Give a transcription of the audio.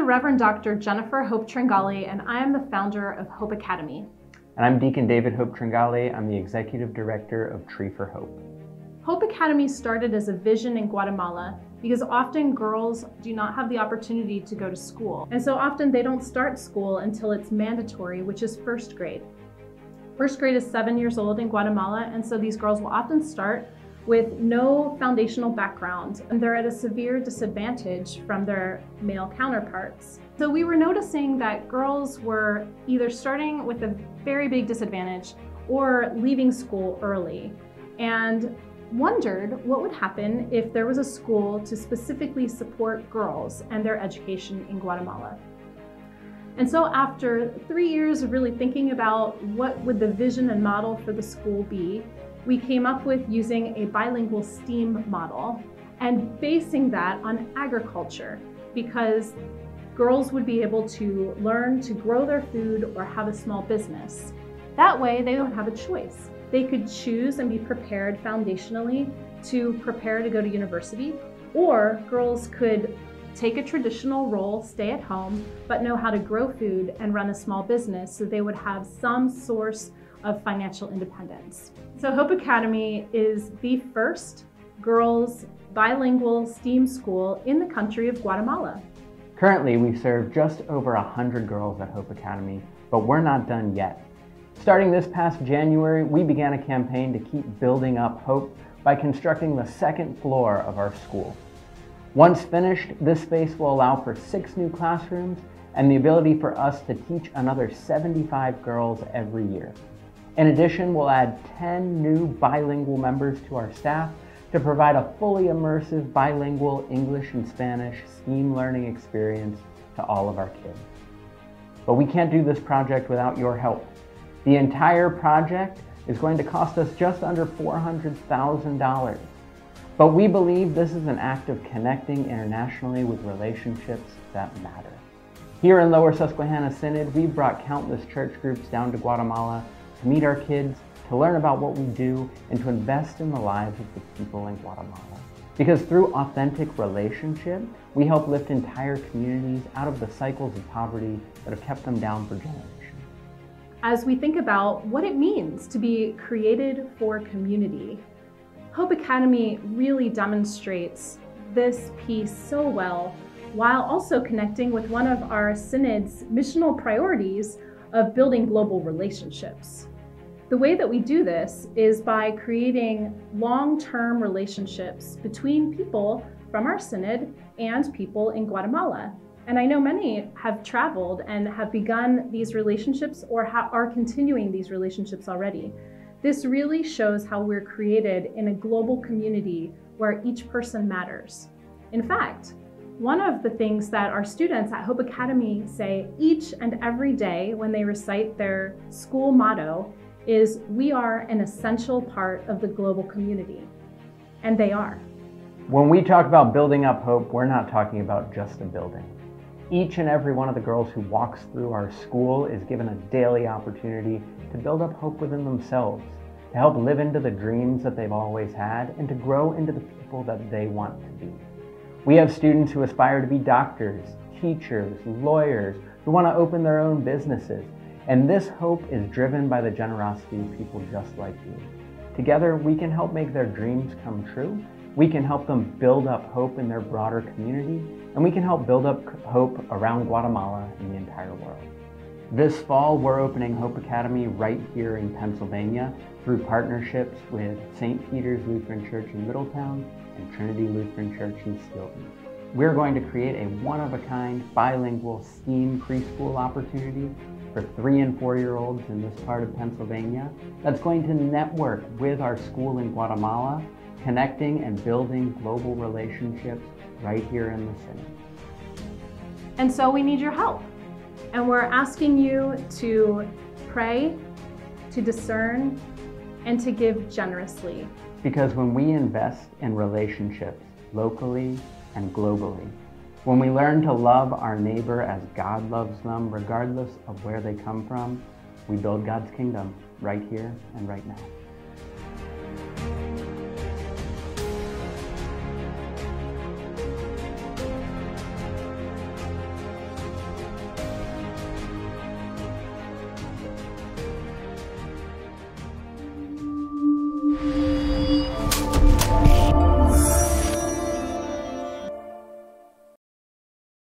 the Reverend Dr. Jennifer Hope Tringali, and I am the founder of Hope Academy. And I'm Deacon David Hope Tringali. I'm the Executive Director of Tree for Hope. Hope Academy started as a vision in Guatemala because often girls do not have the opportunity to go to school. And so often they don't start school until it's mandatory, which is first grade. First grade is 7 years old in Guatemala, and so these girls will often start with no foundational background, and they're at a severe disadvantage from their male counterparts. So we were noticing that girls were either starting with a very big disadvantage or leaving school early, and wondered what would happen if there was a school to specifically support girls and their education in Guatemala. And so after 3 years of really thinking about what would the vision and model for the school be, we came up with using a bilingual STEAM model and basing that on agriculture, because girls would be able to learn to grow their food or have a small business. That way they don't have a choice. They could choose and be prepared foundationally to prepare to go to university, or girls could take a traditional role, stay at home, but know how to grow food and run a small business so they would have some source of financial independence. So Hope Academy is the first girls bilingual STEAM school in the country of Guatemala. Currently, we serve just over 100 girls at Hope Academy, but we're not done yet. Starting this past January, we began a campaign to keep building up hope by constructing the second floor of our school. Once finished, this space will allow for 6 new classrooms and the ability for us to teach another 75 girls every year. In addition, we'll add 10 new bilingual members to our staff to provide a fully immersive bilingual English and Spanish STEAM learning experience to all of our kids. But we can't do this project without your help. The entire project is going to cost us just under $400,000. But we believe this is an act of connecting internationally with relationships that matter. Here in Lower Susquehanna Synod, we've brought countless church groups down to Guatemala to meet our kids, to learn about what we do, and to invest in the lives of the people in Guatemala. Because through authentic relationship, we help lift entire communities out of the cycles of poverty that have kept them down for generations. As we think about what it means to be created for community, Hope Academy really demonstrates this piece so well, while also connecting with one of our Synod's missional priorities of building global relationships. The way that we do this is by creating long-term relationships between people from our Synod and people in Guatemala. And I know many have traveled and have begun these relationships or are continuing these relationships already. This really shows how we're created in a global community where each person matters. In fact, one of the things that our students at Hope Academy say each and every day when they recite their school motto is, "We are an essential part of the global community." And they are. When we talk about building up hope, we're not talking about just a building. Each and every one of the girls who walks through our school is given a daily opportunity to build up hope within themselves, to help live into the dreams that they've always had, and to grow into the people that they want to be. We have students who aspire to be doctors, teachers, lawyers, who want to open their own businesses. And this hope is driven by the generosity of people just like you. Together, we can help make their dreams come true. We can help them build up hope in their broader community, and we can help build up hope around Guatemala and the entire world. This fall, we're opening Hope Academy right here in Pennsylvania through partnerships with St. Peter's Lutheran Church in Middletown and Trinity Lutheran Church in Stoughton. We're going to create a one-of-a-kind bilingual STEAM preschool opportunity for 3- and 4-year-olds in this part of Pennsylvania that's going to network with our school in Guatemala, connecting and building global relationships right here in the Synod. And so we need your help. And we're asking you to pray, to discern, and to give generously. Because when we invest in relationships locally and globally, when we learn to love our neighbor as God loves them, regardless of where they come from, we build God's kingdom right here and right now.